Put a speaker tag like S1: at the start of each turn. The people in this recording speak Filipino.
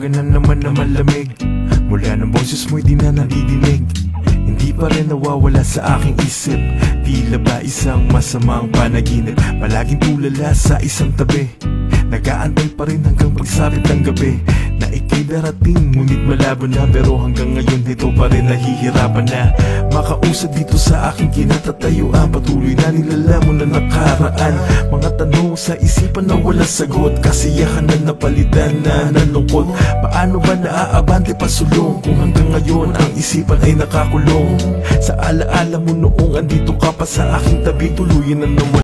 S1: umaga na naman na malamig. Mula ng boses mo'y di na nadidinig. Hindi pa rin nawawala sa aking isip. Tila ba isang masamang panaginip, palaging tulala sa isang tabi. Nag-aantay pa rin hanggang pagsapit ng gabi na ika'y darating, ngunit malabo na. Pero hanggang ngayon dito pa rin nahihirapan na makausad dito sa aking kinatatayuan. Patuloy na nilalamon na nakaraan, mga tanong sa isipan na walang sagot. Kasiyahan na napalitan na nalungkot. Paano ba naaabante pasulong kung hanggang ngayon ang isipan ay nakakulong? Sa alaala mo noong andito ka pa sa aking tabi, tuluyan na nawala.